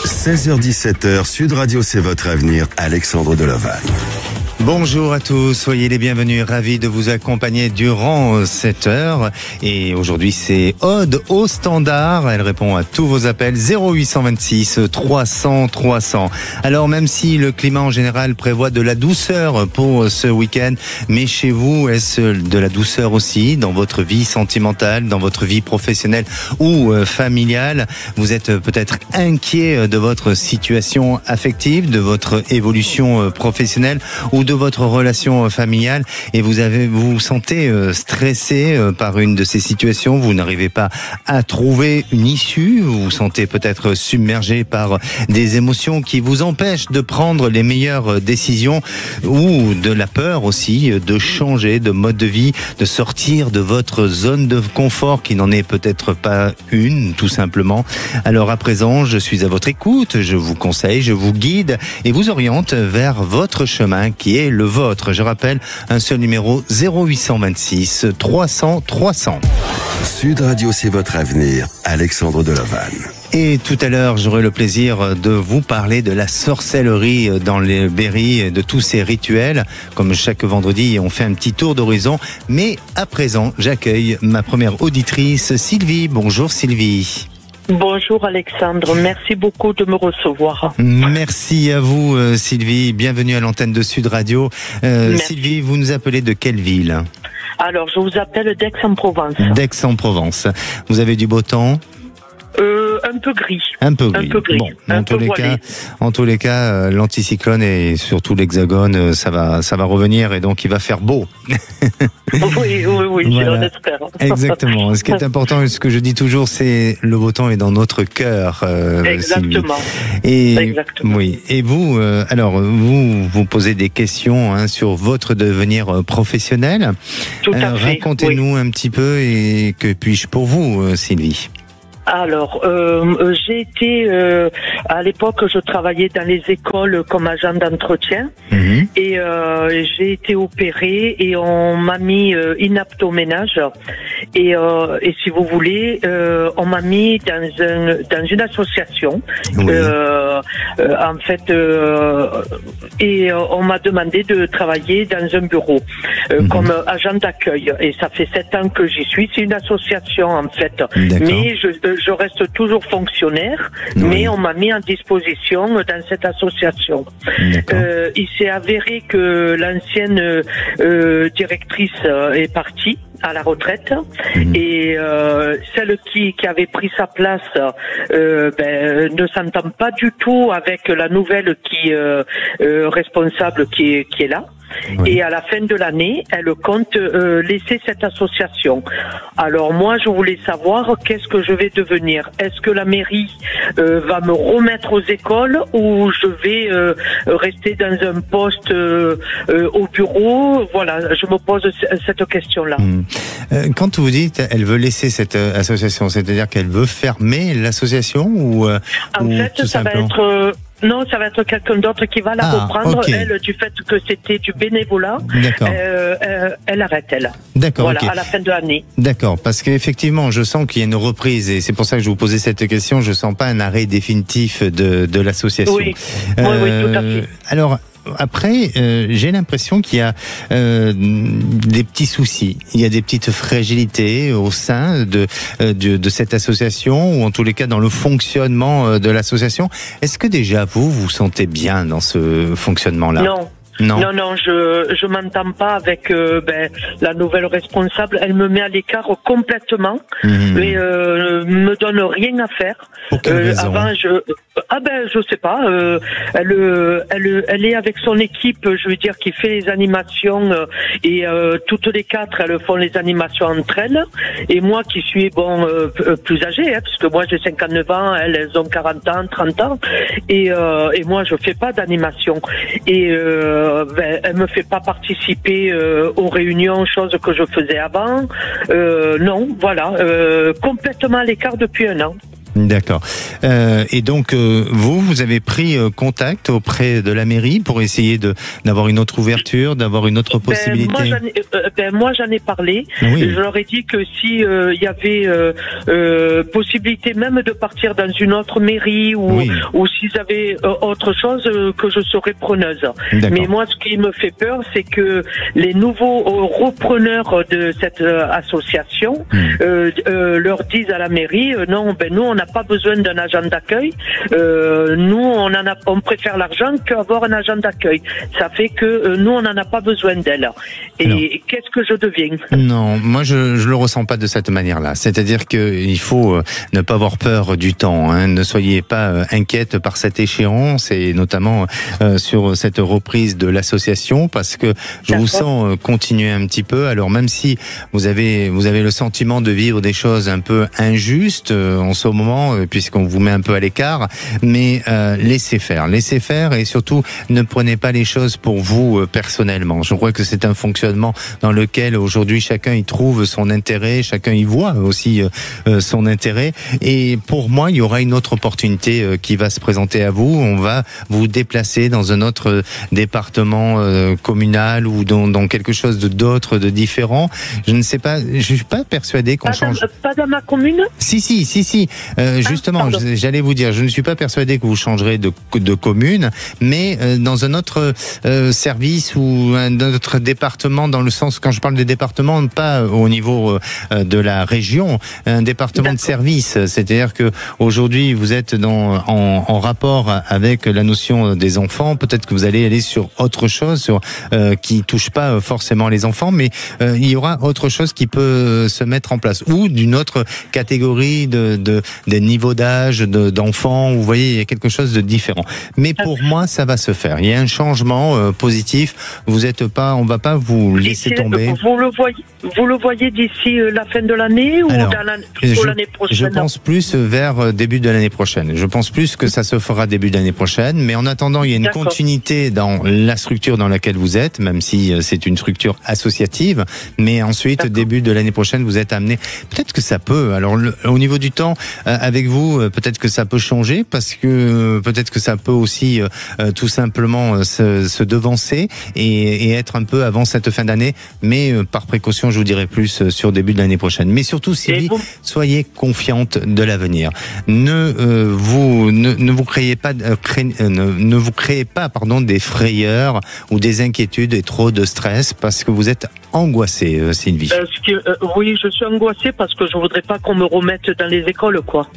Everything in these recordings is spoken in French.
16h-17h, Sud Radio, c'est votre avenir, Alexandre Delaval. Bonjour à tous, soyez les bienvenus, ravis de vous accompagner durant cette heure. Et aujourd'hui, c'est Aude au standard. Elle répond à tous vos appels 0826 300 300. Alors, même si le climat en général prévoit de la douceur pour ce week-end, mais chez vous, est-ce de la douceur aussi dans votre vie sentimentale, dans votre vie professionnelle ou familiale? Vous êtes peut-être inquiet de votre situation affective, de votre évolution professionnelle ou de votre relation familiale, et vous vous sentez stressé par une de ces situations, vous n'arrivez pas à trouver une issue, vous vous sentez peut-être submergé par des émotions qui vous empêchent de prendre les meilleures décisions, ou de la peur aussi de changer de mode de vie, de sortir de votre zone de confort qui n'en est peut-être pas une, tout simplement. Alors à présent, je suis à votre écoute, je vous conseille, je vous guide et vous oriente vers votre chemin qui est le vôtre. Je rappelle, un seul numéro, 0826 300 300. Sud Radio, c'est votre avenir, Alexandre Delaval. Et tout à l'heure, j'aurai le plaisir de vous parler de la sorcellerie dans les Berry, de tous ces rituels. Comme chaque vendredi, on fait un petit tour d'horizon. Mais à présent, j'accueille ma première auditrice, Sylvie. Bonjour Sylvie. Bonjour Alexandre, merci beaucoup de me recevoir. Merci à vous Sylvie, bienvenue à l'antenne de Sud Radio. Sylvie, vous nous appelez de quelle ville? Alors, je vous appelle d'Aix-en-Provence. D'Aix-en-Provence. Vous avez du beau temps? Un peu gris. Un peu gris. Bon, en tous les cas, l'anticyclone et surtout l'hexagone, ça va revenir et donc il va faire beau. Oui, voilà. On espère. Exactement. Ce qui est important, ce que je dis toujours, c'est le beau temps est dans notre cœur. Exactement. Exactement. Oui. Et vous, alors, vous posez des questions sur votre devenir professionnel. Tout à fait. Racontez-nous un petit peu et que puis-je pour vous, Sylvie? Alors, j'ai été à l'époque, je travaillais dans les écoles comme agent d'entretien et j'ai été opérée et on m'a mis inapte au ménage et si vous voulez, on m'a mis dans une association en fait et on m'a demandé de travailler dans un bureau comme agent d'accueil et ça fait 7 ans que j'y suis. C'est une association en fait, mais je reste toujours fonctionnaire, mais on m'a mis en disposition dans cette association. Il s'est avéré que l'ancienne directrice est partie à la retraite et celle qui avait pris sa place ne s'entend pas du tout avec la nouvelle responsable qui est là. Et à la fin de l'année, elle compte laisser cette association. Alors moi, je voulais savoir qu'est-ce que je vais devenir. Est-ce que la mairie va me remettre aux écoles ou je vais rester dans un poste au bureau? Voilà, je me pose cette question-là. Quand vous dites elle veut laisser cette association, c'est-à-dire qu'elle veut fermer l'association ou en fait, ça va être... Non, ça va être quelqu'un d'autre qui va la reprendre. Okay. Elle, du fait que c'était du bénévolat, elle arrête, elle. D'accord. Voilà, à la fin de l'année. D'accord, parce qu'effectivement, je sens qu'il y a une reprise, et c'est pour ça que je vous posais cette question. Je sens pas un arrêt définitif de l'association. Oui, oui, tout à fait. Alors, après, j'ai l'impression qu'il y a des petits soucis, il y a des petites fragilités au sein de cette association, ou en tous les cas dans le fonctionnement de l'association. Est-ce que déjà vous vous sentez bien dans ce fonctionnement-là? Non. Non, je m'entends pas avec la nouvelle responsable. Elle me met à l'écart complètement, mais me donne rien à faire. Pour quelle raison? Avant, je sais pas. Elle est avec son équipe, je veux dire, qui fait les animations et toutes les 4 elles font les animations entre elles. Et moi qui suis plus âgée, parce que moi j'ai 59 ans, elles ont 40 ans, 30 ans, et moi je fais pas d'animation. Et elle me fait pas participer aux réunions, chose que je faisais avant. Non, voilà, complètement à l'écart depuis 1 an. D'accord. Et donc, vous avez pris contact auprès de la mairie pour essayer d'avoir une autre ouverture, d'avoir une autre possibilité. Moi, j'en ai parlé. Oui. Je leur ai dit que si il y avait possibilité même de partir dans une autre mairie ou s'ils avaient autre chose, que je serais preneuse. Mais moi, ce qui me fait peur, c'est que les nouveaux repreneurs de cette association leur disent à la mairie non, nous on n'a pas besoin d'un agent d'accueil. Nous on préfère l'argent qu'avoir un agent d'accueil. Ça fait que nous on n'en a pas besoin d'elle. Et qu'est-ce que je deviens? Non, moi je le ressens pas de cette manière-là. C'est-à-dire qu'il faut ne pas avoir peur du temps. Hein. Ne soyez pas inquiète par cette échéance et notamment sur cette reprise de l'association, parce que je vous sens continuer un petit peu. Alors même si vous avez le sentiment de vivre des choses un peu injustes en ce moment, puisqu'on vous met un peu à l'écart, mais laissez faire et surtout ne prenez pas les choses pour vous personnellement. Je crois que c'est un fonctionnement dans lequel aujourd'hui chacun y trouve son intérêt, chacun y voit aussi son intérêt, et pour moi il y aura une autre opportunité qui va se présenter à vous. On va vous déplacer dans un autre département communal ou dans quelque chose d'autre, de différent. Je ne sais pas, je suis pas persuadé qu'on change. Pas dans ma commune? Si. Justement, j'allais vous dire, je ne suis pas persuadé que vous changerez de commune, mais dans un autre service ou un autre département, dans le sens, quand je parle de département, pas au niveau de la région, un département de service. C'est-à-dire que aujourd'hui vous êtes en rapport avec la notion des enfants. Peut-être que vous allez aller sur autre chose, qui touche pas forcément les enfants, mais il y aura autre chose qui peut se mettre en place, ou d'une autre catégorie des niveaux d'âge d'enfants. Vous voyez, il y a quelque chose de différent. Mais pour moi, ça va se faire. Il y a un changement positif. On va pas vous laisser tomber. Vous le voyez d'ici la fin de l'année ou l'année prochaine? Je pense plus vers début de l'année prochaine. Je pense plus que ça se fera début de l'année prochaine. Mais en attendant, il y a une continuité dans la structure dans laquelle vous êtes, même si c'est une structure associative. Mais ensuite, début de l'année prochaine, vous êtes amené. Peut-être que ça peut. Alors, au niveau du temps, avec vous, peut-être que ça peut changer, parce que peut-être que ça peut aussi tout simplement se devancer et être un peu avant cette fin d'année. Mais par précaution, je vous dirai plus sur début de l'année prochaine. Mais surtout, Sylvie, soyez confiante de l'avenir. Ne vous créez pas des frayeurs ou des inquiétudes et trop de stress, parce que vous êtes angoissée, Sylvie. Oui, je suis angoissée parce que je voudrais pas qu'on me remette dans les écoles, quoi.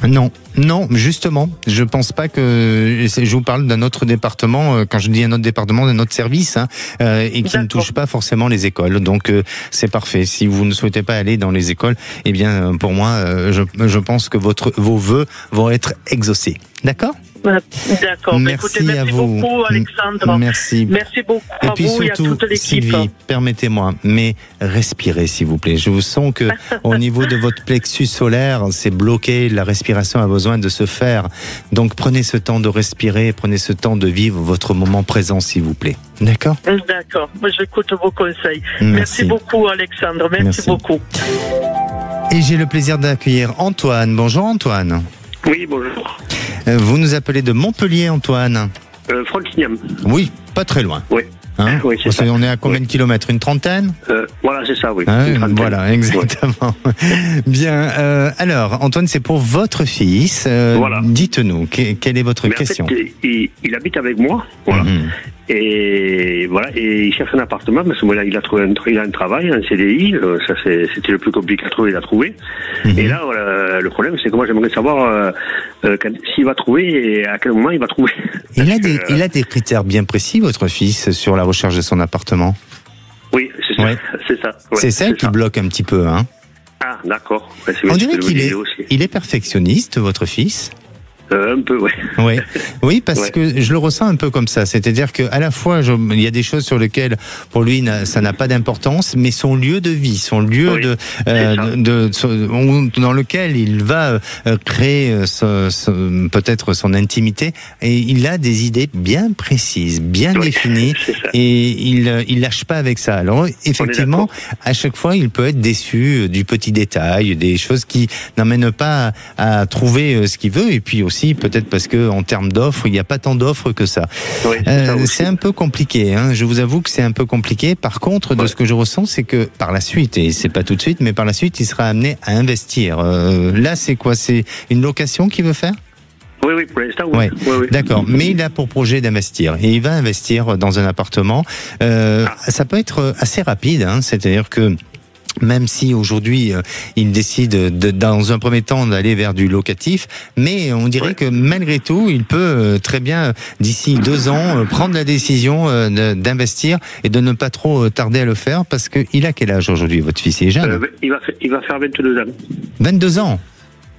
Non, justement, je pense pas que je vous parle d'un autre département. Quand je dis un autre département, d'un autre service, et qui ne touche pas forcément les écoles. Donc c'est parfait. Si vous ne souhaitez pas aller dans les écoles, eh bien pour moi, je pense que vos vœux vont être exaucés. D'accord? D'accord. Merci beaucoup, Alexandre. Merci beaucoup à vous et à toute l'équipe. Sylvie, permettez-moi, mais respirez s'il vous plaît. Je vous sens que au niveau de votre plexus solaire, c'est bloqué. La respiration a besoin de se faire. Donc prenez ce temps de respirer, prenez ce temps de vivre votre moment présent, s'il vous plaît. D'accord? D'accord. J'écoute vos conseils. Merci beaucoup, Alexandre. Merci beaucoup. Et j'ai le plaisir d'accueillir Antoine. Bonjour Antoine. Oui, bonjour. Vous nous appelez de Montpellier, Antoine? Frontignan. Oui, pas très loin. Oui. Hein? Oui, c'est ça. On est à combien de kilomètres? Une trentaine? Voilà, c'est ça, oui. Voilà, exactement. Bien. Alors, Antoine, c'est pour votre fils. Voilà. Dites-nous, quelle est votre question? En fait, il habite avec moi. Voilà. Et voilà, et il cherche un appartement, mais à ce moment-là, il a un travail, un CDI, ça c'était le plus compliqué à trouver, il a trouvé. Et là, voilà, le problème, c'est que moi, j'aimerais savoir s'il va trouver et à quel moment il va trouver. Il a des critères bien précis, votre fils, sur la recherche de son appartement? Oui, c'est ça. Ouais. C'est ça. Ouais, c'est ça qui bloque un petit peu, hein? Ah, d'accord. Ouais, on dirait qu'il est perfectionniste, votre fils? Un peu, ouais. Oui, parce que je le ressens un peu comme ça. C'est-à-dire qu'à la fois, il y a des choses sur lesquelles, pour lui, ça n'a pas d'importance, mais son lieu de vie, son lieu dans lequel il va créer peut-être son intimité, et il a des idées bien précises, bien définies, et il lâche pas avec ça. Alors, effectivement, à chaque fois, il peut être déçu du petit détail, des choses qui n'amènent pas à trouver ce qu'il veut, et puis aussi peut-être parce que en termes d'offres, il n'y a pas tant d'offres que ça. C'est un peu compliqué, hein. Je vous avoue que c'est un peu compliqué. Par contre, de ce que je ressens, c'est que par la suite, et c'est pas tout de suite, mais par la suite, il sera amené à investir. Là, c'est quoi? C'est une location qu'il veut faire? Oui, pour l'instant, oui. D'accord, mais il a pour projet d'investir, et il va investir dans un appartement. Ça peut être assez rapide, hein. C'est-à-dire que même si aujourd'hui il décide dans un premier temps d'aller vers du locatif, mais on dirait que malgré tout, il peut très bien d'ici 2 ans prendre la décision d'investir et de ne pas trop tarder à le faire, parce que il a quel âge aujourd'hui, votre fils? Il est jeune. Il va faire 22 ans. 22 ans.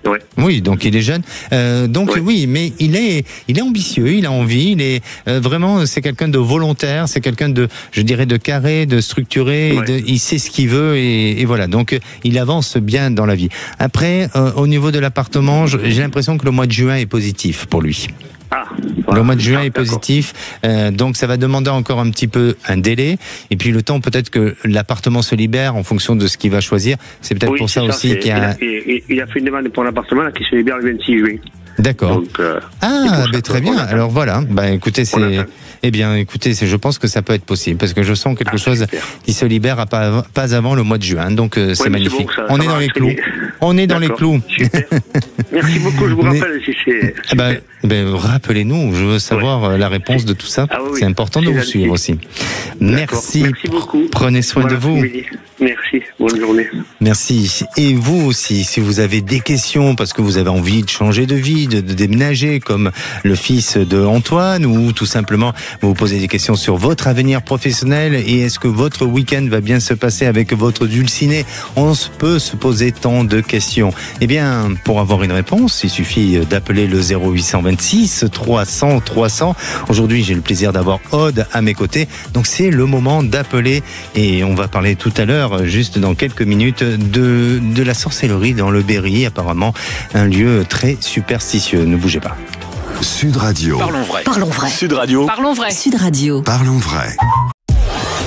Ouais. Oui, donc il est jeune. Oui, mais il est ambitieux, il a envie, il est vraiment, c'est quelqu'un de volontaire, c'est quelqu'un de, je dirais, de carré, de structuré, il sait ce qu'il veut, et voilà. Donc il avance bien dans la vie. Après, au niveau de l'appartement, j'ai l'impression que le mois de juin est positif pour lui. Le mois de juin est positif, donc ça va demander encore un petit peu un délai, et puis le temps peut-être que l'appartement se libère en fonction de ce qu'il va choisir. C'est peut-être pour ça aussi qu'il y a... Il a fait une demande pour l'appartement qui se libère le 26 juin. D'accord. Très bien. Alors voilà. Écoutez, je pense que ça peut être possible, parce que je sens quelque chose qui se libère pas avant le mois de juin. Donc c'est magnifique. Bon, on est dans les clous. On est dans les clous. Merci beaucoup. Je vous rappelle si c'est. Rappelez-nous. Je veux savoir la réponse de tout ça. C'est important de vous suivre aussi. Merci beaucoup. Prenez soin de vous. Merci. Bonne journée. Merci. Et vous aussi, si vous avez des questions, parce que vous avez envie de changer de vie, de déménager comme le fils de Antoine, ou tout simplement vous posez des questions sur votre avenir professionnel, et est-ce que votre week-end va bien se passer avec votre dulciné? On peut se poser tant de questions. Eh bien, pour avoir une réponse, il suffit d'appeler le 0826 300 300. Aujourd'hui, j'ai le plaisir d'avoir Aude à mes côtés, donc c'est le moment d'appeler, et on va parler tout à l'heure, juste dans quelques minutes, de la sorcellerie dans le Berry, apparemment un lieu très superstitieux. Ne bougez pas. Sud Radio. Parlons vrai. Parlons vrai. Sud Radio. Parlons vrai. Sud Radio. Parlons vrai.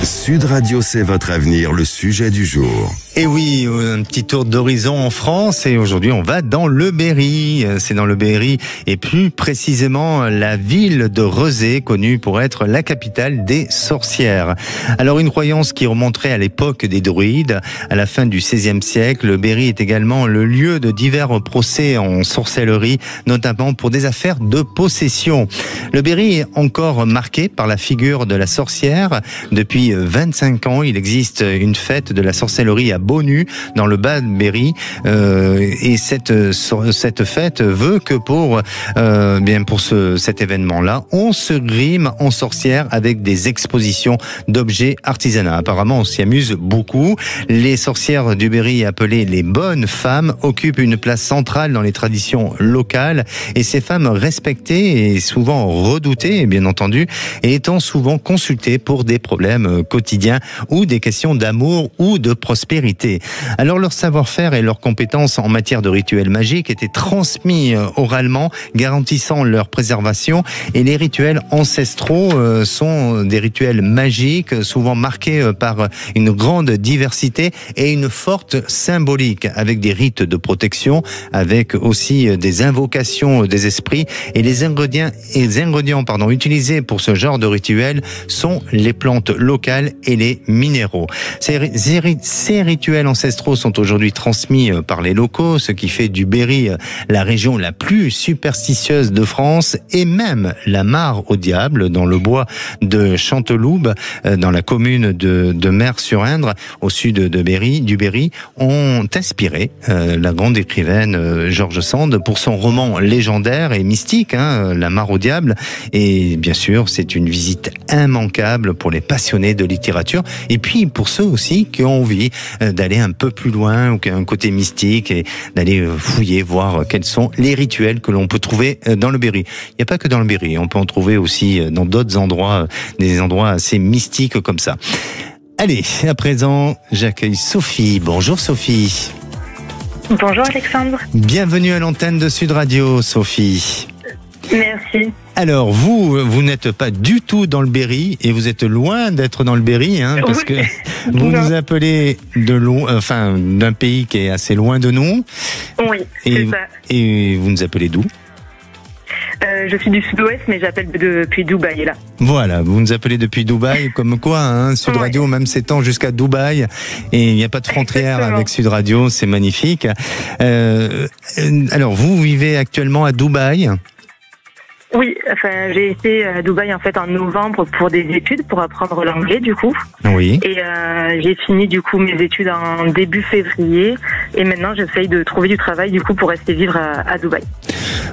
Sud Radio, c'est votre avenir, le sujet du jour. Et oui, un petit tour d'horizon en France, et aujourd'hui on va dans le Berry. C'est dans le Berry, et plus précisément la ville de Rezé, connue pour être la capitale des sorcières. Alors une croyance qui remonterait à l'époque des druides, à la fin du XVIe siècle. Le Berry est également le lieu de divers procès en sorcellerie, notamment pour des affaires de possession. Le Berry est encore marqué par la figure de la sorcière. Depuis 25 ans, il existe une fête de la sorcellerie à Beaunu, dans le bas de Berry, et cette fête veut que pour cet événement-là, on se grime en sorcière avec des expositions d'objets artisanaux. Apparemment, on s'y amuse beaucoup. Les sorcières du Berry, appelées les bonnes femmes, occupent une place centrale dans les traditions locales, et ces femmes respectées et souvent redoutées, bien entendu, et étant souvent consultées pour des problèmes quotidiens ou des questions d'amour ou de prospérité. Alors leur savoir-faire et leurs compétences en matière de rituels magiques étaient transmis oralement, garantissant leur préservation. Et les rituels ancestraux sont des rituels magiques, souvent marqués par une grande diversité et une forte symbolique, avec des rites de protection, avec aussi des invocations des esprits. Et les ingrédients utilisés pour ce genre de rituel sont les plantes locales et les minéraux. Ces rituels ancestraux sont aujourd'hui transmis par les locaux, ce qui fait du Berry la région la plus superstitieuse de France, et même la mare au diable, dans le bois de Chanteloube, dans la commune de Mer-sur-Indre, au sud du Berry, ont inspiré la grande écrivaine George Sand pour son roman légendaire et mystique, La mare au diable. Et bien sûr, c'est une visite immanquable pour les passionnés de de littérature. Et puis pour ceux aussi qui ont envie d'aller un peu plus loin, ou qui ont un côté mystique, et d'aller fouiller, voir quels sont les rituels que l'on peut trouver dans le Berry. Il n'y a pas que dans le Berry, on peut en trouver aussi dans d'autres endroits, des endroits assez mystiques comme ça. Allez, à présent, j'accueille Sophie. Bonjour Sophie. Bonjour Alexandre. Bienvenue à l'antenne de Sud Radio, Sophie. Merci. Alors, vous n'êtes pas du tout dans le Berry, et vous êtes loin d'être dans le Berry, parce oui. que vous nous appelez d'un pays qui est assez loin de nous. Oui, c'est ça. Et vous nous appelez d'où ? Je suis du sud-ouest, mais j'appelle depuis Dubaï, là. Voilà, vous nous appelez depuis Dubaï, comme quoi, Sud Radio même s'étend jusqu'à Dubaï, et il n'y a pas de frontière avec Sud Radio, c'est magnifique. Alors, vous vivez actuellement à Dubaï ? Oui, j'ai été à Dubaï en fait en novembre pour des études, pour apprendre l'anglais du coup. Oui. Et j'ai fini du coup mes études en début février, et maintenant j'essaye de trouver du travail du coup pour rester vivre à Dubaï.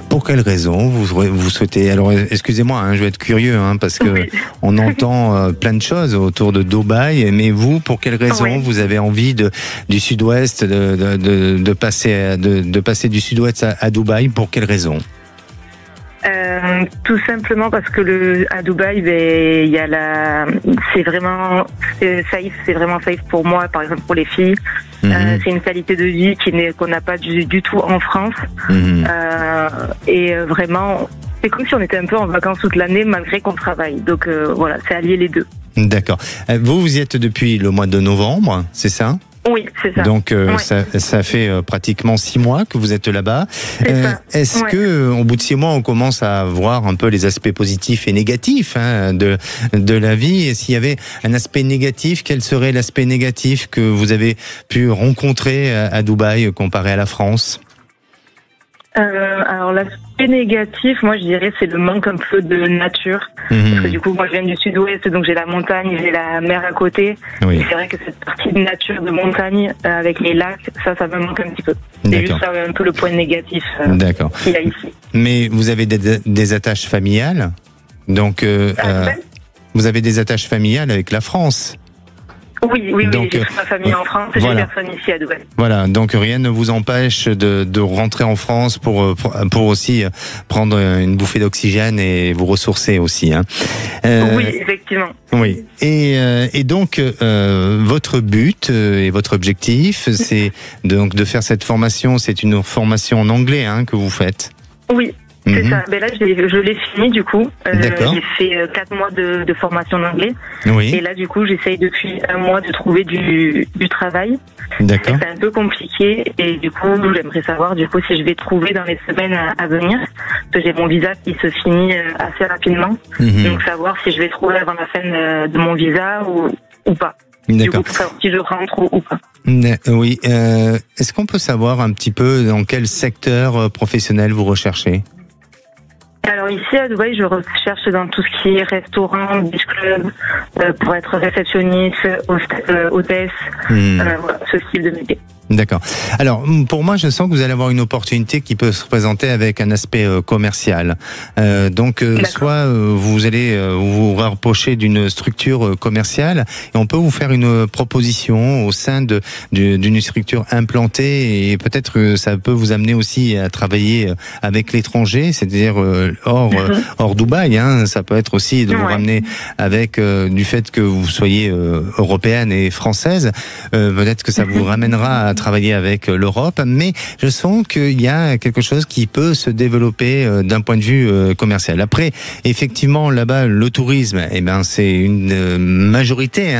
Pour quelle raison vous souhaitez... Alors, excusez-moi, je vais être curieux, parce que on entend plein de choses autour de Dubaï, mais vous, pour quelle raison vous avez envie du Sud-Ouest, de passer du Sud-Ouest à Dubaï? Pour quelle raison? Tout simplement parce que à Dubaï, il y a c'est vraiment safe, c'est vraiment safe pour moi, par exemple pour les filles. C'est une qualité de vie qu'on n'a pas du tout en France. Et vraiment, c'est comme si on était un peu en vacances toute l'année malgré qu'on travaille. Donc voilà, c'est allier les deux. D'accord. Vous y êtes depuis le mois de novembre, c'est ça ? Oui, c'est ça. Donc ça fait pratiquement 6 mois que vous êtes là-bas. Est-ce que au bout de 6 mois, on commence à voir un peu les aspects positifs et négatifs de la vie? Et s'il y avait un aspect négatif, quel serait l'aspect négatif que vous avez pu rencontrer à Dubaï comparé à la France? Alors l'aspect négatif, moi je dirais c'est le manque un peu de nature, parce que du coup moi je viens du sud-ouest, donc j'ai la montagne, j'ai la mer à côté, et c'est vrai que cette partie de nature de montagne avec les lacs, ça me manque un petit peu. C'est juste ça un peu le point négatif qu'il y a ici. Mais vous avez des attaches familiales, donc vous avez des attaches familiales avec la France? Oui, donc, j'ai toute ma famille en France, j'ai personne ici à Dubaï. Voilà, donc rien ne vous empêche de rentrer en France pour aussi prendre une bouffée d'oxygène et vous ressourcer aussi. Oui, effectivement. Oui, et donc votre but et votre objectif, c'est donc de faire cette formation. C'est une formation en anglais que vous faites. Oui. C'est ça. Ben là, je l'ai fini du coup. J'ai fait 4 mois de formation en anglais. Oui. Et là, du coup, j'essaye depuis 1 mois de trouver du travail. D'accord. C'est un peu compliqué et du coup, j'aimerais savoir du coup si je vais trouver dans les semaines à venir. Parce que j'ai mon visa qui se finit assez rapidement. Donc savoir si je vais trouver avant la fin de mon visa ou pas. Du coup, pour savoir si je rentre ou pas. Oui. Est-ce qu'on peut savoir un petit peu dans quel secteur professionnel vous recherchez? Alors ici à Dubaï, je recherche dans tout ce qui est restaurant, beach club, pour être réceptionniste, hôtesse, voilà, ce style de métier. D'accord. Alors, pour moi, je sens que vous allez avoir une opportunité qui peut se présenter avec un aspect commercial. Donc, soit vous allez vous rapprocher d'une structure commerciale et on peut vous faire une proposition au sein d'une structure implantée et peut-être que ça peut vous amener aussi à travailler avec l'étranger, c'est-à-dire hors Dubaï. Ça peut être aussi de vous ramener avec du fait que vous soyez européenne et française. Peut-être que ça vous ramènera à travailler avec l'Europe, mais je sens qu'il y a quelque chose qui peut se développer d'un point de vue commercial. Après, effectivement, là-bas, le tourisme, c'est une majorité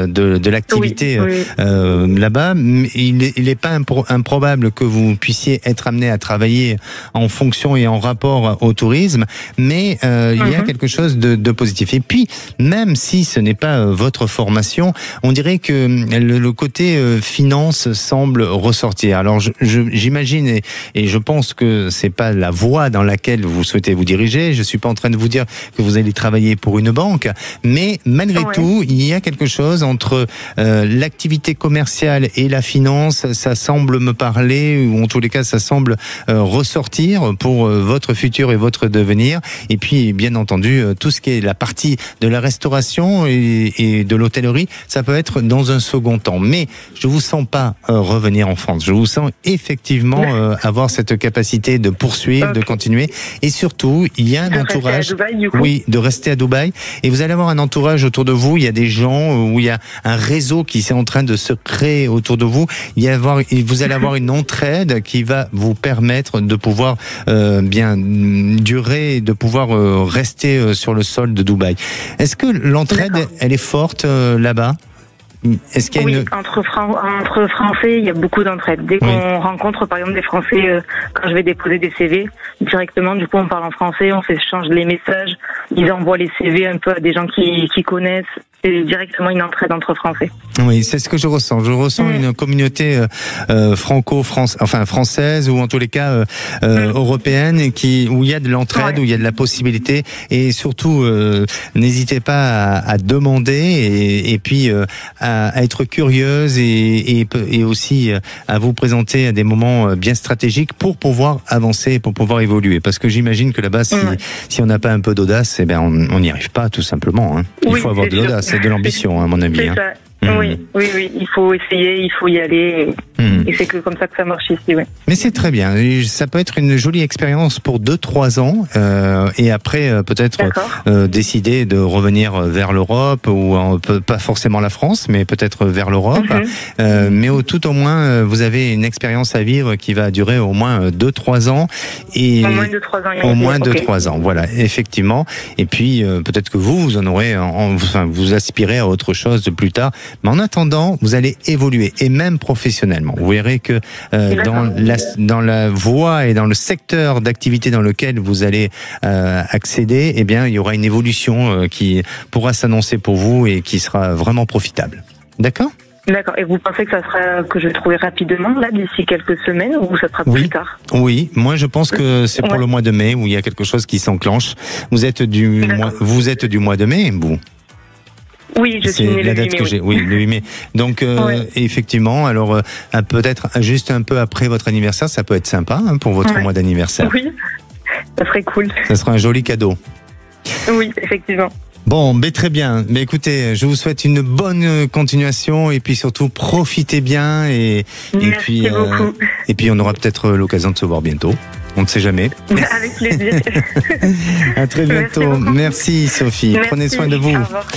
de l'activité là-bas. Il n'est pas improbable que vous puissiez être amené à travailler en fonction et en rapport au tourisme, mais il y a quelque chose de positif. Et puis, même si ce n'est pas votre formation, on dirait que le côté finance semble semble ressortir. Alors j'imagine et je pense que c'est pas la voie dans laquelle vous souhaitez vous diriger. Je suis pas en train de vous dire que vous allez travailler pour une banque, mais malgré tout, il y a quelque chose entre l'activité commerciale et la finance. Ça semble me parler, ou en tous les cas, ça semble ressortir pour votre futur et votre devenir. Et puis, bien entendu, tout ce qui est la partie de la restauration et de l'hôtellerie, ça peut être dans un second temps. Mais je vous sens pas revenir en France. Je vous sens effectivement avoir cette capacité de poursuivre, de continuer. Et surtout, il y a un entourage. Dubaï, du coup. Oui, de rester à Dubaï. Et vous allez avoir un entourage autour de vous. Il y a des gens où il y a un réseau qui est en train de se créer autour de vous. Vous allez avoir une entraide qui va vous permettre de pouvoir bien durer, de pouvoir rester sur le sol de Dubaï. Est-ce que l'entraide, elle est forte là-bas ? Est-ce qu'il y a entre Français, il y a beaucoup d'entraide. Dès qu'on rencontre, par exemple, des Français, quand je vais déposer des CV, directement, du coup, on parle en français, on s'échange les messages, ils envoient les CV un peu à des gens qui connaissent. C'est directement une entraide entre Français. Oui, c'est ce que je ressens. Je ressens une communauté française ou en tous les cas européenne où il y a de l'entraide, où il y a de la possibilité et surtout n'hésitez pas à demander et puis à être curieuse et aussi à vous présenter à des moments bien stratégiques pour pouvoir avancer, pour pouvoir évoluer. Parce que j'imagine que là-bas, si on n'a pas un peu d'audace, eh ben on n'y arrive pas tout simplement. Hein. Il faut avoir de l'audace. C'est de l'ambition, à mon avis. C'est ça. Oui, il faut essayer, il faut y aller, et c'est que comme ça que ça marche ici, Mais c'est très bien, ça peut être une jolie expérience pour 2-3 ans, et après peut-être décider de revenir vers l'Europe, ou pas forcément la France, mais peut-être vers l'Europe, mais tout au moins vous avez une expérience à vivre qui va durer au moins 2-3 ans, et au moins 2-3 ans. Au moins 2-3 ans, voilà, effectivement, et puis peut-être que vous en aurez, vous aspirez à autre chose de plus tard. Mais en attendant, vous allez évoluer, et même professionnellement. Vous verrez que dans la voie et dans le secteur d'activité dans lequel vous allez accéder, eh bien, il y aura une évolution qui pourra s'annoncer pour vous et qui sera vraiment profitable. D'accord ? D'accord. Et vous pensez que je vais trouver rapidement, là, d'ici quelques semaines, ou ça sera plus tard ? Oui, moi je pense que c'est pour le mois de mai où il y a quelque chose qui s'enclenche. Vous êtes du mois de mai, vous ? Oui, je suis née le 8 mai. Oui, le 8 mai. Donc, effectivement, alors peut-être juste un peu après votre anniversaire, ça peut être sympa pour votre mois d'anniversaire. Oui, ça serait cool. Ça sera un joli cadeau. Oui, effectivement. Bon, très bien. Mais écoutez, je vous souhaite une bonne continuation et puis surtout profitez bien Merci beaucoup. Et puis on aura peut-être l'occasion de se voir bientôt. On ne sait jamais. Avec plaisir. À très bientôt. Merci Sophie. Merci. Prenez soin de vous. Au revoir.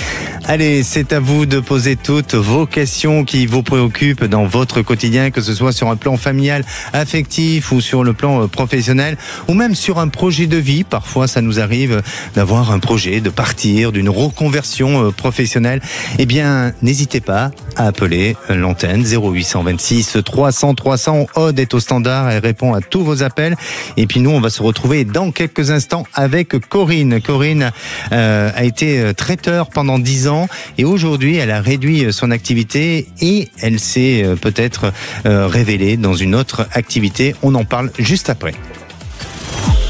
Allez, c'est à vous de poser toutes vos questions qui vous préoccupent dans votre quotidien, que ce soit sur un plan familial, affectif ou sur le plan professionnel, ou même sur un projet de vie. Parfois, ça nous arrive d'avoir un projet, de partir, d'une reconversion professionnelle. Eh bien, n'hésitez pas à appeler l'antenne 0826 300 300. Aude est au standard, elle répond à tous vos appels. Et puis nous, on va se retrouver dans quelques instants avec Corinne. Corinne a été traiteur pendant 10 ans et aujourd'hui, elle a réduit son activité et elle s'est peut-être révélée dans une autre activité. On en parle juste après.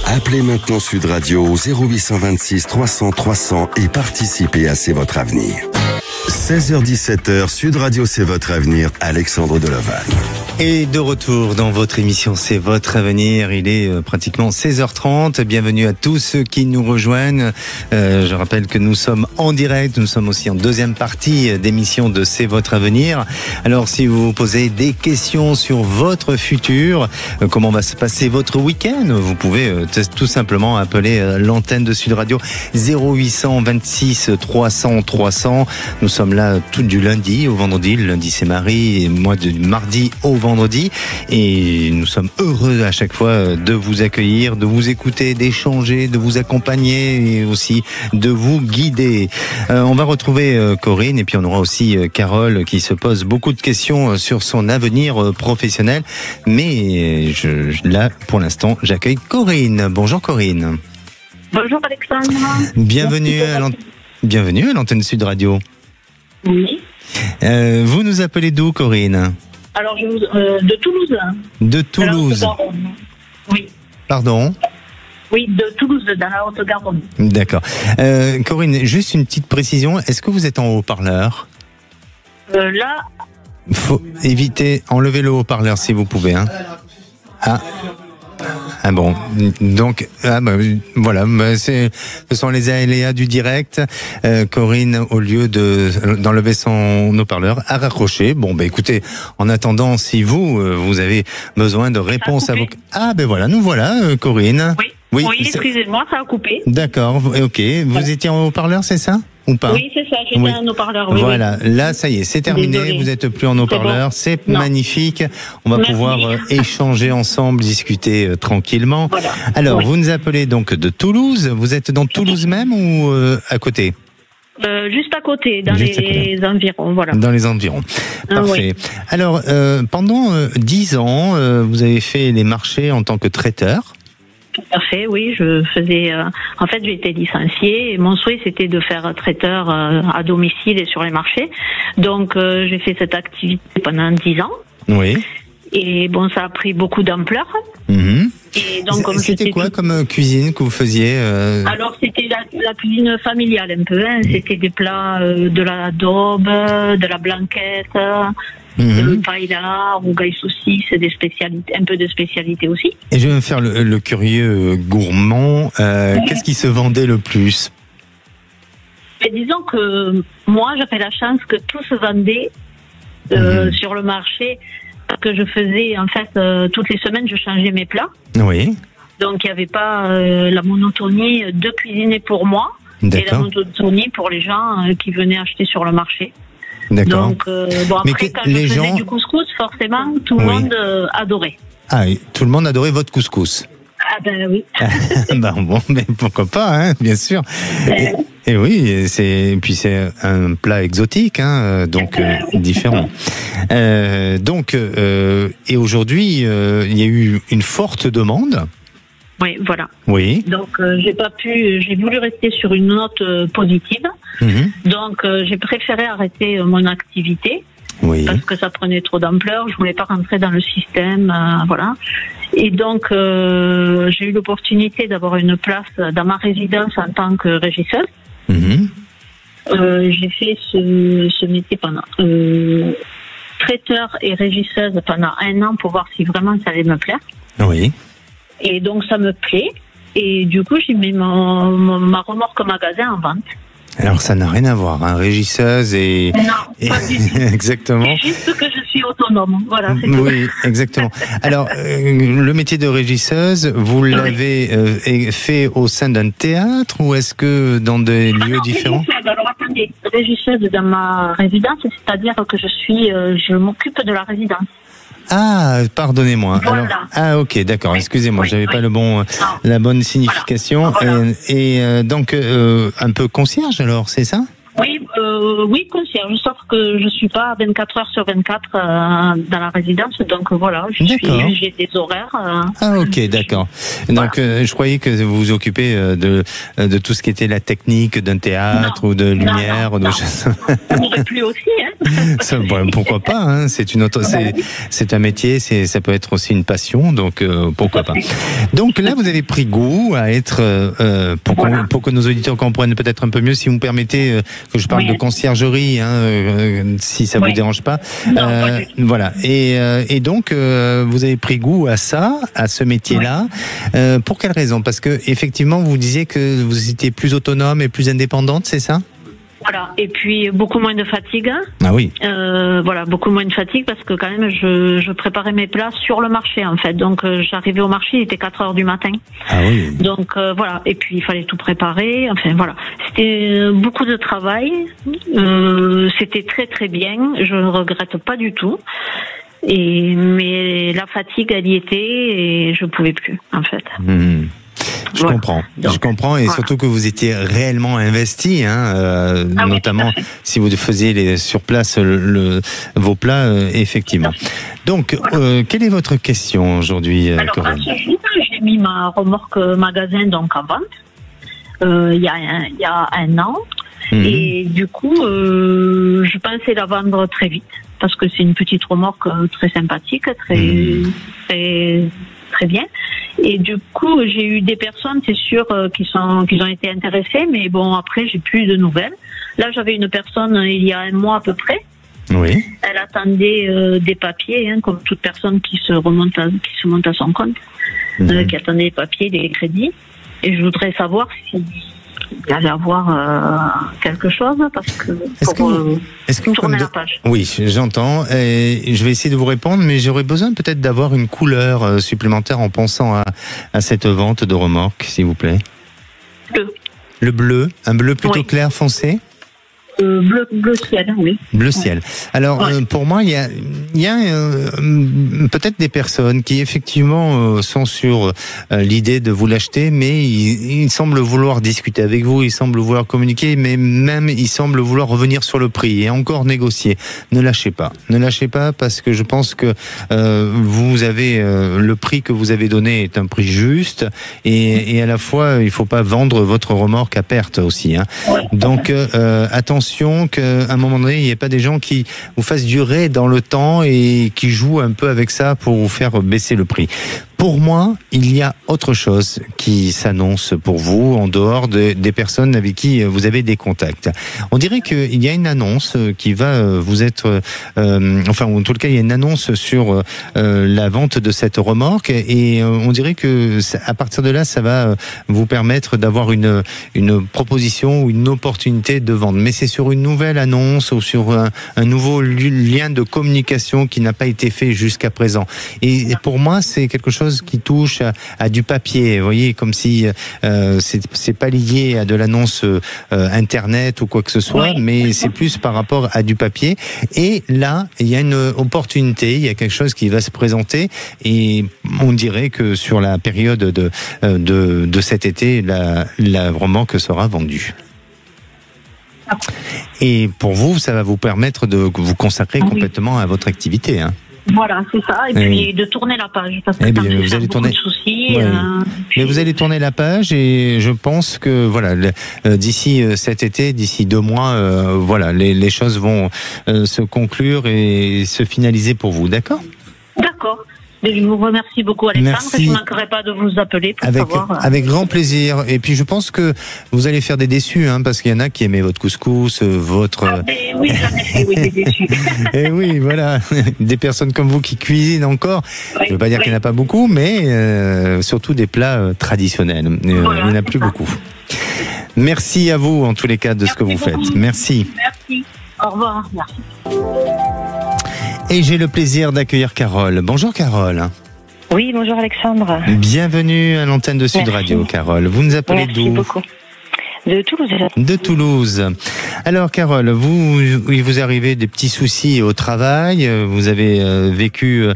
Appelez maintenant Sud Radio 0826 300 300 et participez à C'est votre avenir. 16h-17h, Sud Radio, c'est votre avenir, Alexandre Deleval. Et de retour dans votre émission, c'est votre avenir. Il est pratiquement 16h30. Bienvenue à tous ceux qui nous rejoignent. Je rappelle que nous sommes en direct. Nous sommes aussi en deuxième partie d'émission de C'est votre avenir. Alors, si vous vous posez des questions sur votre futur, comment va se passer votre week-end, vous pouvez tout simplement appeler l'antenne de Sud Radio 0826 300 300. Nous sommes là tout du lundi au vendredi. Le lundi, c'est Marie, et moi du mardi au vendredi. Et nous sommes heureux à chaque fois de vous accueillir, de vous écouter, d'échanger, de vous accompagner et aussi de vous guider. On va retrouver Corinne et puis on aura aussi Carole qui se pose beaucoup de questions sur son avenir professionnel. Mais là, pour l'instant, j'accueille Corinne. Bonjour Corinne. Bonjour Alexandre. Bienvenue à l'antenne Sud Radio. Oui. Vous nous appelez d'où, Corinne ? Alors, de Toulouse. De Toulouse. Oui. Pardon? Oui, de Toulouse, dans la Haute-Garonne. D'accord. Corinne, juste une petite précision. Est-ce que vous êtes en haut-parleur? Là. Faut éviter, enlevez le haut-parleur si vous pouvez. Hein. Ah bon, donc voilà, ce sont les aléas du direct. Corinne, au lieu d'enlever son haut-parleur, a raccroché. Bon, écoutez, en attendant, si vous avez besoin de réponses à vos... Ah voilà, nous voilà, Corinne. Oui, excusez-moi, ça a coupé. D'accord, ok. Vous étiez en haut-parleur, c'est ça? Ou pas? Oui, c'est ça, j'étais en haut-parleur. Oui, voilà, là, ça y est, c'est terminé. Désolée. Vous n'êtes plus en haut-parleur. C'est magnifique. On va pouvoir échanger ensemble, discuter tranquillement. Voilà. Alors, vous nous appelez donc de Toulouse. Vous êtes dans Toulouse même ou à côté? Juste à côté, dans les environs, voilà. Dans les environs. Parfait. Alors, pendant 10 ans, vous avez fait les marchés en tant que traiteur. Tout à fait, oui. Je faisais. En fait, j'ai été licenciée et mon souhait c'était de faire traiteur à domicile et sur les marchés. Donc, j'ai fait cette activité pendant 10 ans. Oui. Et bon, ça a pris beaucoup d'ampleur. Et donc, comme c'était quoi comme cuisine que vous faisiez Alors, c'était la cuisine familiale un peu. Hein. C'était des plats de la daube, de la blanquette. Paella, rougail saucisse, des spécialités, un peu de spécialité aussi. Et je vais me faire le curieux gourmand. Qu'est-ce qui se vendait le plus? Mais disons que moi, j'avais la chance que tout se vendait sur le marché. Que je faisais, en fait, toutes les semaines, je changeais mes plats. Oui. Donc, il n'y avait pas la monotonie de cuisiner pour moi et la monotonie pour les gens qui venaient acheter sur le marché. D'accord. Donc, après, quand je faisais du couscous, forcément, tout le monde adorait. Ah oui, tout le monde adorait votre couscous. Ah ben oui. Bon, mais pourquoi pas, hein, bien sûr. Et oui, puis c'est un plat exotique, hein, donc différent. Et aujourd'hui, il y a eu une forte demande. Oui, voilà. Oui. Donc j'ai voulu rester sur une note positive. Donc j'ai préféré arrêter mon activité. Oui. Parce que ça prenait trop d'ampleur, je voulais pas rentrer dans le système, voilà. Et donc j'ai eu l'opportunité d'avoir une place dans ma résidence en tant que régisseuse. J'ai fait ce métier pendant traiteur et régisseuse pendant 1 an pour voir si vraiment ça allait me plaire. Oui. Et donc ça me plaît. Et du coup j'ai mis ma remorque magasin en vente. Alors ça n'a rien à voir, hein, régisseuse et... Non, pas du tout. Exactement. C'est juste que je suis autonome, voilà. C'est oui, tout. Exactement. Alors, le métier de régisseuse, vous l'avez fait au sein d'un théâtre ou est-ce que dans des lieux différents? Alors attendez, régisseuse dans ma résidence, c'est-à-dire que je m'occupe de la résidence. Ah, pardonnez-moi. Voilà. Alors, ok, d'accord. Excusez-moi, j'avais pas la bonne signification. Voilà. Et donc un peu concierge alors, c'est ça? Oui, concierge, sauf que je suis pas 24 heures sur 24 dans la résidence, donc voilà, j'ai des horaires. Ah ok, d'accord. Donc je croyais que vous vous occupez de tout ce qui était la technique d'un théâtre ou de lumière ou de choses. Ça m'aurait plu aussi, hein. Pourquoi pas, hein, c'est un métier, ça peut être aussi une passion, donc pourquoi pas. Donc là, vous avez pris goût à être, pour que nos auditeurs comprennent peut-être un peu mieux, si vous me permettez que je parle de conciergerie, hein, si ça vous dérange pas. Voilà. Et donc, vous avez pris goût à ça, à ce métier-là. Pour quelle raison? Parce que effectivement, vous disiez que vous étiez plus autonome et plus indépendante, c'est ça? Voilà, et puis beaucoup moins de fatigue. Ah oui. Voilà, beaucoup moins de fatigue parce que quand même je préparais mes plats sur le marché en fait. Donc j'arrivais au marché, il était 4 heures du matin. Ah oui. Donc voilà, et puis il fallait tout préparer. Enfin voilà, c'était beaucoup de travail. C'était très très bien. Je ne regrette pas du tout. Mais la fatigue elle y était et je pouvais plus en fait. Je comprends. Donc, je comprends, et surtout que vous étiez réellement investi, hein, notamment si vous faisiez sur place vos plats, effectivement. Donc, quelle est votre question aujourd'hui, Corinne? Alors, à ce jour, j'ai mis ma remorque magasin donc en vente il y a 1 an, et du coup, je pensais la vendre très vite. parce que c'est une petite remorque très sympathique, très bien. Et du coup, j'ai eu des personnes, c'est sûr, qui ont été intéressées, mais bon, après, j'ai plus de nouvelles. Là, j'avais une personne il y a un mois à peu près. Oui. Elle attendait des papiers, comme toute personne qui se monte à son compte, qui attendait des papiers, des crédits. Et je voudrais savoir s'il y allait avoir quelque chose, parce que pour tourner la page. Oui, j'entends. Et je vais essayer de vous répondre, mais j'aurais besoin peut-être d'avoir une couleur supplémentaire en pensant à cette vente de remorque, s'il vous plaît. Bleu. Le bleu, un bleu plutôt clair foncé. Bleu ciel, oui. Bleu ciel. Alors, pour moi, il y a peut-être des personnes qui effectivement sont sur l'idée de vous l'acheter, mais ils semblent vouloir discuter avec vous, ils semblent vouloir communiquer, mais même ils semblent vouloir revenir sur le prix et encore négocier. Ne lâchez pas. Ne lâchez pas, parce que je pense que vous avez le prix que vous avez donné est un prix juste, et à la fois, il faut pas vendre votre remorque à perte aussi. Donc, attention qu'à un moment donné, il n'y ait pas des gens qui vous fassent durer dans le temps et qui jouent un peu avec ça pour vous faire baisser le prix. Pour moi, il y a autre chose qui s'annonce pour vous en dehors des personnes avec qui vous avez des contacts. On dirait qu'il y a une annonce qui va vous être... enfin, en tout cas, il y a une annonce sur la vente de cette remorque, et on dirait que à partir de là, ça va vous permettre d'avoir une proposition ou une opportunité de vente. Mais c'est sur une nouvelle annonce ou sur un nouveau lien de communication qui n'a pas été fait jusqu'à présent. Et pour moi, c'est quelque chose qui touche à du papier, vous voyez, comme si c'est pas lié à de l'annonce internet ou quoi que ce soit, mais c'est plus par rapport à du papier. Et là, il y a une opportunité, il y a quelque chose qui va se présenter, et on dirait que sur la période de cet été, la remorque sera vendue. Et pour vous, ça va vous permettre de vous consacrer complètement à votre activité. Voilà, c'est ça. Et puis de tourner la page, parce que vous allez tourner. De soucis. Mais vous allez tourner la page, et je pense que voilà, d'ici cet été, d'ici 2 mois, voilà, les choses vont se conclure et se finaliser pour vous. D'accord ? D'accord. Je vous remercie beaucoup, Alexandre. Merci. Je ne manquerai pas de vous appeler pour savoir. Avec grand plaisir. Et puis je pense que vous allez faire des déçus, parce qu'il y en a qui aimaient votre couscous, votre... oui, j'en ai fait, des déçus. Et oui, voilà. Des personnes comme vous qui cuisinent encore. Je ne veux pas dire qu'il n'y en a pas beaucoup, mais surtout des plats traditionnels. Il n'y en a plus beaucoup. Merci à vous, en tous les cas, de ce que vous faites. Merci. Merci. Au revoir. Merci. Et j'ai le plaisir d'accueillir Carole. Bonjour Carole. Oui, bonjour Alexandre. Bienvenue à l'antenne de Sud Radio, Carole. Vous nous appelez d'où ? Merci beaucoup. De Toulouse. De Toulouse. Alors Carole, vous arrivez des petits soucis au travail, vous avez vécu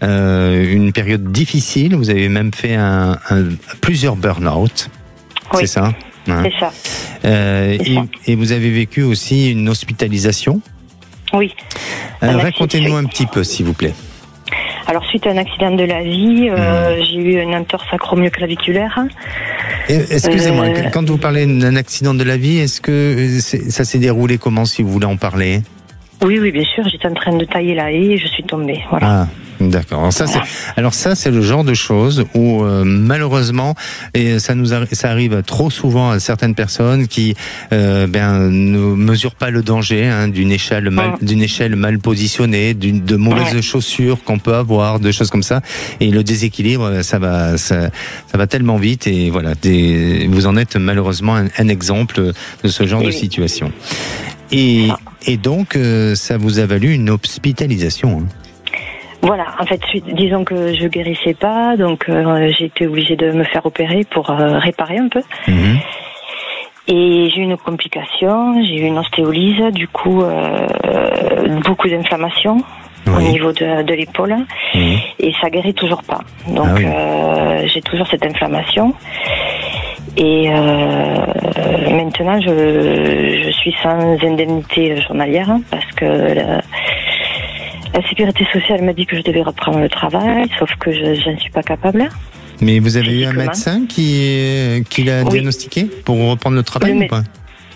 une période difficile, vous avez même fait plusieurs burn-out. Oui. C'est ça ? C'est ça. Et vous avez vécu aussi une hospitalisation ? Oui. Racontez-nous un petit peu, s'il vous plaît. Alors, suite à un accident de la vie, j'ai eu une entorse acromyoclaviculaire. Excusez-moi, quand vous parlez d'un accident de la vie, est-ce que ça s'est déroulé comment, si vous voulez en parler ? Oui, bien sûr. J'étais en train de tailler la haie et je suis tombée. Voilà. Ah, d'accord. Alors ça, c'est le genre de choses où malheureusement, et ça arrive trop souvent à certaines personnes qui ne mesurent pas le danger d'une échelle mal positionnée, de mauvaises chaussures qu'on peut avoir, de choses comme ça. Et le déséquilibre, ça va tellement vite. Et voilà, vous en êtes malheureusement un exemple de ce genre de situation. Et donc, ça vous a valu une hospitalisation. Voilà, en fait, disons que je guérissais pas, donc j'ai été obligée de me faire opérer pour réparer un peu. Et j'ai eu une complication, j'ai eu une ostéolyse, du coup, beaucoup d'inflammation au niveau de l'épaule, et ça guérit toujours pas. Donc, j'ai toujours cette inflammation. Et maintenant, je suis sans indemnité journalière, parce que la sécurité sociale m'a dit que je devais reprendre le travail, sauf que je n'en suis pas capable. Mais vous avez eu un médecin qui l'a diagnostiqué pour reprendre le travail ou pas ?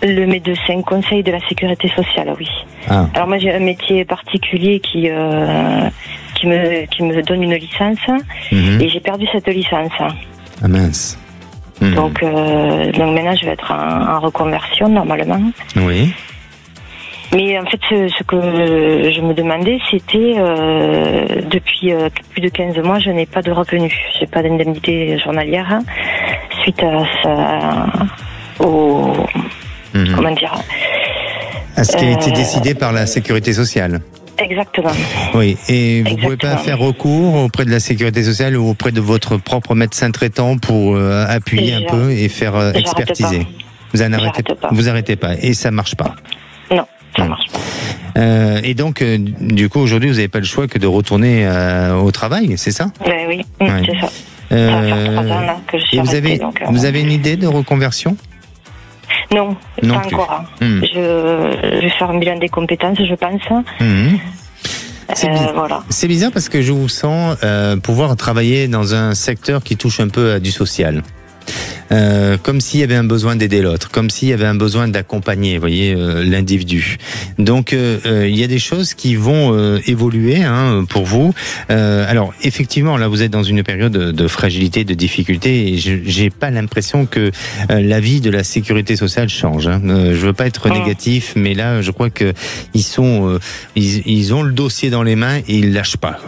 Le médecin conseil de la sécurité sociale, oui. Ah. Alors moi j'ai un métier particulier qui me donne une licence et j'ai perdu cette licence. Ah mince. Donc maintenant je vais être en reconversion normalement. Oui. Mais en fait ce que je me demandais c'était depuis plus de 15 mois je n'ai pas de revenus. J'ai pas d'indemnité journalière suite comment dire à ce qui a été décidé par la sécurité sociale. Exactement. Oui, et vous ne pouvez pas faire recours auprès de la sécurité sociale ou auprès de votre propre médecin traitant pour appuyer un peu et faire expertiser. Vous arrêtez pas et ça marche pas. Non, ça marche pas. Et donc, du coup, aujourd'hui, vous n'avez pas le choix que de retourner au travail, c'est ça ? Oui, c'est ça. Ça va faire 3 ans là, que je suis restée, vous avez une idée de reconversion ? Non, pas encore. Je vais faire un bilan des compétences, je pense. Voilà. C'est bizarre parce que je vous sens pouvoir travailler dans un secteur qui touche un peu à du social. Comme s'il y avait un besoin d'aider l'autre, comme s'il y avait un besoin d'accompagner, vous voyez, l'individu. Donc, il y a des choses qui vont évoluer pour vous. Alors, effectivement, là, vous êtes dans une période de fragilité, de difficulté, et j'ai pas l'impression que la vie de la sécurité sociale change. Je veux pas être négatif, mais là, je crois que ils ont le dossier dans les mains et ils lâchent pas.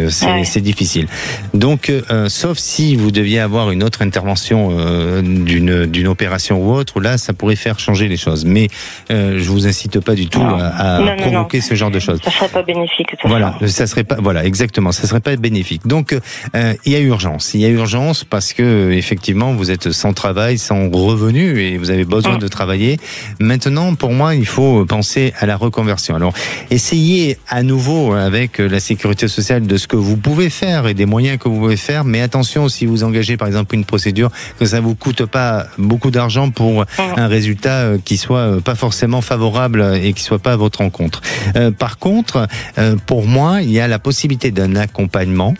C'est difficile. Donc, sauf si vous deviez avoir une autre intervention d'une opération ou autre, là ça pourrait faire changer les choses, mais je vous incite pas du tout à provoquer ce genre de choses. Ça serait pas bénéfique. Voilà, ça serait pas, voilà, exactement, ça serait pas bénéfique. Donc il y a urgence parce que effectivement vous êtes sans travail, sans revenu et vous avez besoin de travailler. Maintenant, pour moi, il faut penser à la reconversion. Alors essayez à nouveau avec la sécurité sociale de ce que vous pouvez faire et des moyens que vous pouvez faire, mais attention, si vous engagez par exemple une procédure, que ça vous coûte pas beaucoup d'argent pour un résultat qui soit pas forcément favorable et qui soit pas à votre rencontre. Par contre, pour moi, il y a la possibilité d'un accompagnement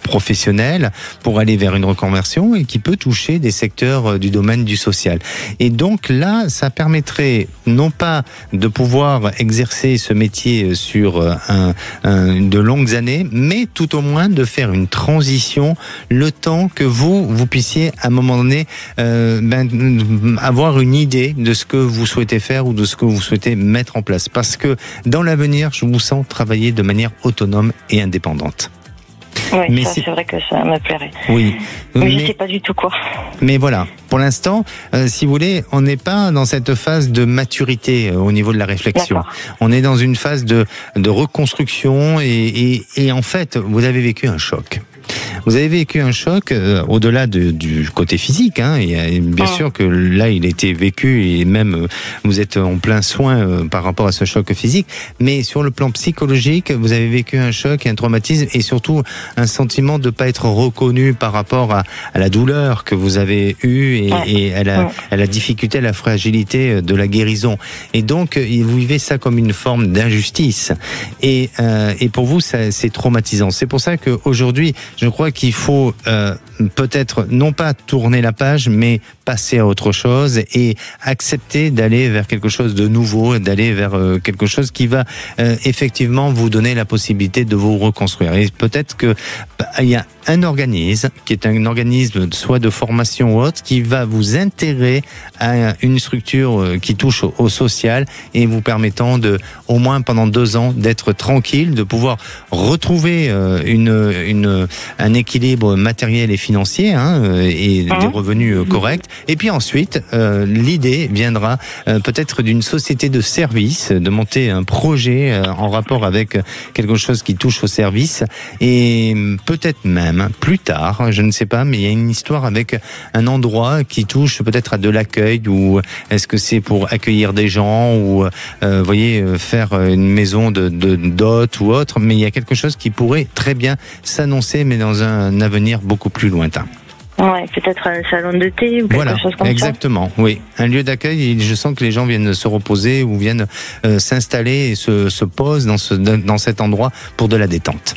professionnel pour aller vers une reconversion et qui peut toucher des secteurs du domaine du social. Et donc là, ça permettrait non pas de pouvoir exercer ce métier sur de longues années, mais tout au moins de faire une transition le temps que vous puissiez à un moment donné avoir une idée de ce que vous souhaitez faire ou de ce que vous souhaitez mettre en place. Parce que dans l'avenir, je vous sens travailler de manière autonome et indépendante. Oui, mais c'est vrai que ça me plairait. Oui. Mais je ne sais pas du tout quoi. Mais voilà, pour l'instant, si vous voulez, on n'est pas dans cette phase de maturité au niveau de la réflexion. D'accord. On est dans une phase de reconstruction et en fait, vous avez vécu un choc. Vous avez vécu un choc au-delà du côté physique, et bien sûr que là il a été vécu et même vous êtes en plein soin par rapport à ce choc physique, mais sur le plan psychologique, vous avez vécu un choc, un traumatisme et surtout un sentiment de ne pas être reconnu par rapport à la douleur que vous avez eue et à la difficulté, à la fragilité de la guérison. Et donc vous vivez ça comme une forme d'injustice et pour vous c'est traumatisant. C'est pour ça qu'aujourd'hui je crois qu'il faut peut-être non pas tourner la page, mais passer à autre chose et accepter d'aller vers quelque chose de nouveau, d'aller vers quelque chose qui va effectivement vous donner la possibilité de vous reconstruire. Et peut-être que il y a un organisme qui est un organisme soit de formation ou autre qui va vous intégrer à une structure qui touche au social et vous permettant de, au moins pendant 2 ans, d'être tranquille, de pouvoir retrouver un équilibre matériel et financier et des revenus corrects. Et puis ensuite, l'idée viendra peut-être d'une société de service, de monter un projet en rapport avec quelque chose qui touche au service et peut-être même plus tard, je ne sais pas, mais il y a une histoire avec un endroit qui touche peut-être à de l'accueil ou est-ce que c'est pour accueillir des gens ou voyez, faire une maison d'hôtes ou autre, mais il y a quelque chose qui pourrait très bien s'annoncer mais dans un avenir beaucoup plus lointain. Ouais, peut-être un salon de thé ou quelque chose comme exactement, ça. Oui, un lieu d'accueil. Et je sens que les gens viennent se reposer ou viennent s'installer et se posent dans cet endroit pour de la détente.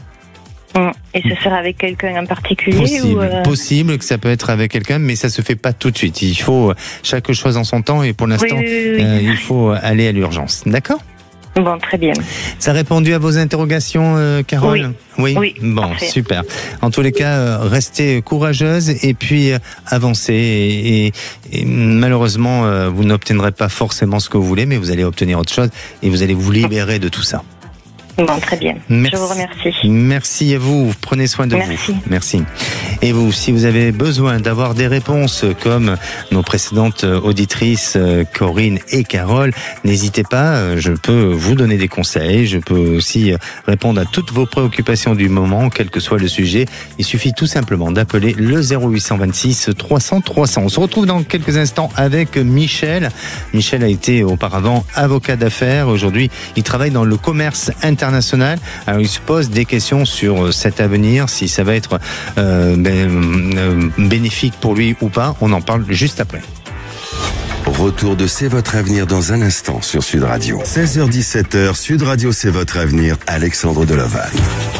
Et ce sera avec quelqu'un en particulier Possible que ça peut être avec quelqu'un, mais ça se fait pas tout de suite. Il faut chaque chose en son temps et pour l'instant, il faut aller à l'urgence. D'accord ? Bon, très bien. Ça a répondu à vos interrogations, Carole ? Oui. Bon, parfait. Super. En tous les cas, restez courageuse et puis avancez. Et malheureusement, vous n'obtiendrez pas forcément ce que vous voulez, mais vous allez obtenir autre chose et vous allez vous libérer de tout ça. Bon, très bien. Merci. Je vous remercie. Merci à vous. Prenez soin de vous. Merci. Et vous, si vous avez besoin d'avoir des réponses comme nos précédentes auditrices, Corinne et Carole, n'hésitez pas. Je peux vous donner des conseils. Je peux aussi répondre à toutes vos préoccupations du moment, quel que soit le sujet. Il suffit tout simplement d'appeler le 0826 300 300. On se retrouve dans quelques instants avec Michel. Michel a été auparavant avocat d'affaires. Aujourd'hui, il travaille dans le commerce international. Alors, il se pose des questions sur cet avenir, si ça va être bénéfique pour lui ou pas. On en parle juste après. Retour de C'est votre avenir dans un instant sur Sud Radio. 16h-17h, Sud Radio C'est votre avenir, Alexandre Deloval.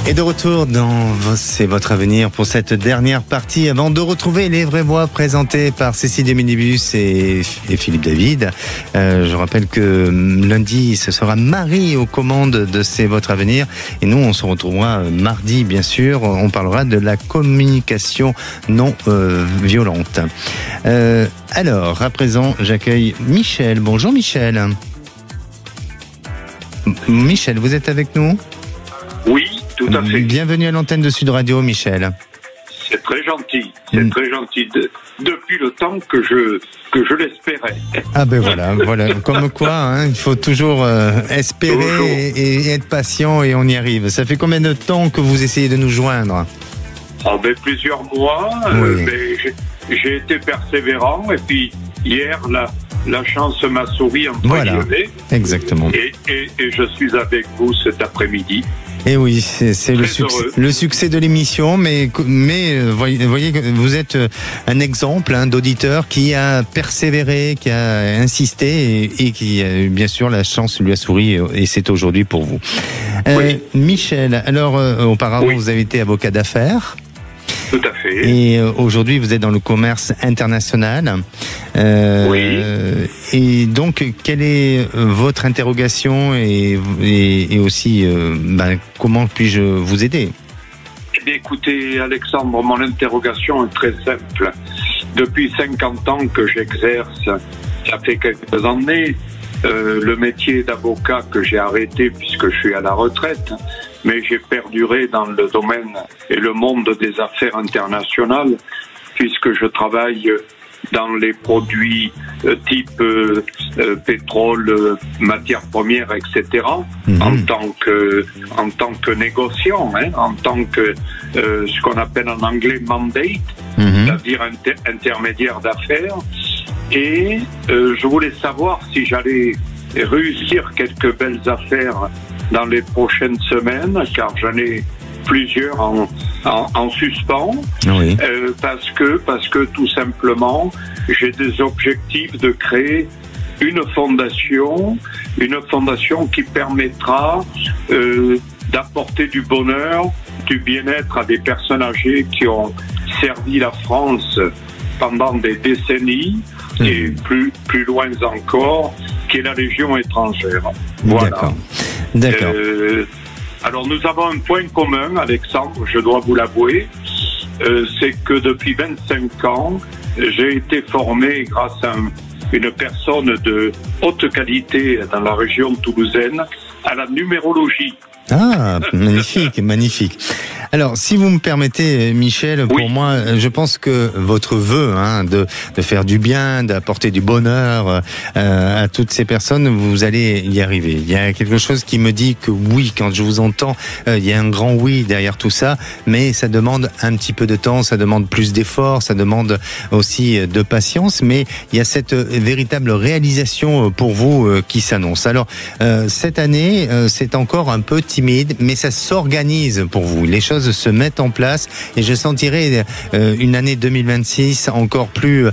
Et de retour dans C'est votre avenir pour cette dernière partie avant de retrouver les vraies voix présentées par Cécile Deminibus et Philippe David. Je rappelle que lundi, ce sera Marie aux commandes de C'est votre avenir. Et nous, on se retrouvera mardi, bien sûr. On parlera de la communication non violente. Alors, à présent, j'accueille Michel. Bonjour Michel. Michel, vous êtes avec nous ? Oui, tout à fait. Bienvenue à l'antenne de Sud Radio, Michel. C'est très gentil. C'est très gentil. Depuis le temps que je l'espérais. Ah ben voilà. Comme quoi, il faut toujours espérer et être patient et on y arrive. Ça fait combien de temps que vous essayez de nous joindre ? Plusieurs mois. Oui. J'ai été persévérant et puis hier, la chance m'a souri en Voilà, exactement. Et je suis avec vous cet après-midi. Et oui, c'est le succès de l'émission, mais voyez que vous êtes un exemple d'auditeur qui a persévéré, qui a insisté et qui, bien sûr, la chance lui a souri et c'est aujourd'hui pour vous. Oui. Michel, alors auparavant, vous avez été avocat d'affaires. Tout à fait. Et aujourd'hui, vous êtes dans le commerce international. Oui. Et donc, quelle est votre interrogation et aussi, comment puis-je vous aider ? Eh bien, écoutez, Alexandre, mon interrogation est très simple. Depuis 50 ans que j'exerce, ça fait quelques années, le métier d'avocat que j'ai arrêté puisque je suis à la retraite, mais j'ai perduré dans le domaine et le monde des affaires internationales puisque je travaille dans les produits type pétrole, matières premières, etc. En tant que négociant, en tant que ce qu'on appelle en anglais mandate, c'est-à-dire intermédiaire d'affaires. Et je voulais savoir si j'allais réussir quelques belles affaires dans les prochaines semaines, car j'en ai plusieurs en suspens, oui. parce que tout simplement, j'ai des objectifs de créer une fondation qui permettra d'apporter du bonheur, du bien-être à des personnes âgées qui ont servi la France pendant des décennies, et plus loin encore, qui est la Légion étrangère. Voilà. D'accord. Alors nous avons un point commun, Alexandre, je dois vous l'avouer, c'est que depuis 25 ans, j'ai été formé grâce à une personne de haute qualité dans la région toulousaine à la numérologie. Ah, magnifique. Alors, si vous me permettez, Michel, pour moi, je pense que votre vœu de faire du bien, d'apporter du bonheur à toutes ces personnes, vous allez y arriver. Il y a quelque chose qui me dit que oui, quand je vous entends, il y a un grand oui derrière tout ça, mais ça demande un petit peu de temps, ça demande plus d'efforts, ça demande aussi de patience, mais il y a cette véritable réalisation pour vous qui s'annonce. Alors, cette année, c'est encore un peu timide, mais ça s'organise pour vous. Les choses choses se mettent en place et je sentirai une année 2026 encore plus,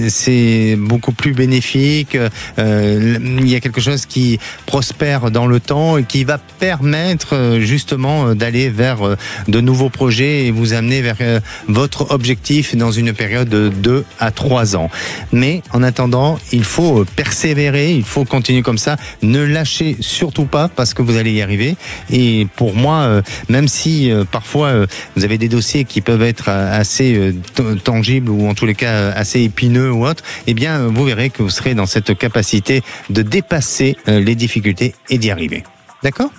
c'est beaucoup plus bénéfique. Il y a quelque chose qui prospère dans le temps et qui va permettre justement d'aller vers de nouveaux projets et vous amener vers votre objectif dans une période de 2 à 3 ans. Mais en attendant, il faut persévérer, il faut continuer comme ça. Ne lâchez surtout pas parce que vous allez y arriver. Et pour moi, même si parfois vous avez des dossiers qui peuvent être assez tangibles ou en tous les cas assez épineux ou autres, eh bien vous verrez que vous serez dans cette capacité de dépasser les difficultés et d'y arriver. D'accord ?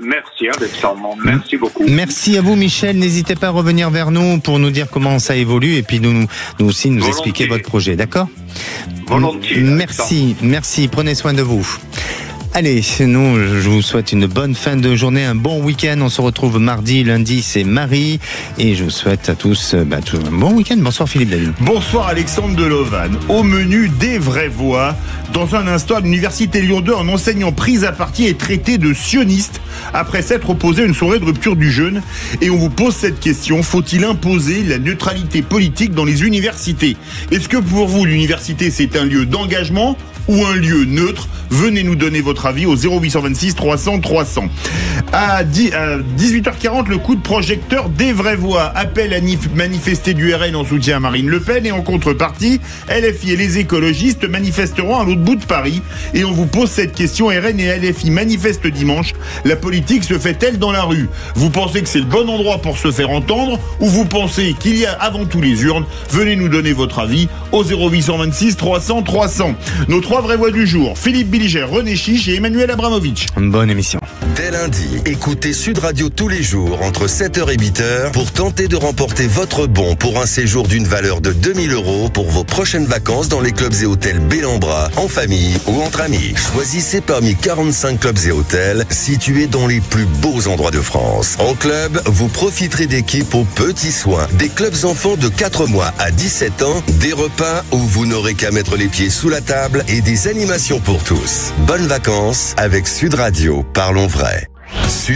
Merci Alexandre, merci beaucoup. Merci à vous Michel, n'hésitez pas à revenir vers nous pour nous dire comment ça évolue et puis nous aussi nous expliquer votre projet, d'accord ? Volontiers. Merci, prenez soin de vous. Allez, nous, je vous souhaite une bonne fin de journée, un bon week-end. On se retrouve mardi, lundi, c'est Marie. Et je vous souhaite à tous un bon week-end. Bonsoir Philippe David. Bonsoir Alexandre Delovan. Au menu des vraies voix. Dans un instant, à l'Université Lyon 2, un enseignant pris à partie est traité de sioniste après s'être opposé à une soirée de rupture du jeûne. Et on vous pose cette question, faut-il imposer la neutralité politique dans les universités ? Est-ce que pour vous, l'université, c'est un lieu d'engagement ou un lieu neutre? Venez nous donner votre avis au 0826 300 300. À 18h40, le coup de projecteur des vraies voix. Appel à manifester du RN en soutien à Marine Le Pen et en contrepartie, LFI et les écologistes manifesteront à l'autre bout de Paris. Et on vous pose cette question, RN et LFI manifestent dimanche. La politique se fait-elle dans la rue? Vous pensez que c'est le bon endroit pour se faire entendre ou vous pensez qu'il y a avant tout les urnes? Venez nous donner votre avis au 0826 300 300. Nos 3 vraies voix du jour, Philippe Billiger, René Chiche et Emmanuel Abramovitch. Bonne émission. Dès lundi, écoutez Sud Radio tous les jours entre 7h et 8h pour tenter de remporter votre bon pour un séjour d'une valeur de 2000 € pour vos prochaines vacances dans les clubs et hôtels Bellambra, en famille ou entre amis. Choisissez parmi 45 clubs et hôtels situés dans les plus beaux endroits de France. En club, vous profiterez d'équipes aux petits soins, des clubs enfants de 4 mois à 17 ans, des repas où vous n'aurez qu'à mettre les pieds sous la table et des animations pour tous. Bonnes vacances avec Sud Radio, parlons vrai.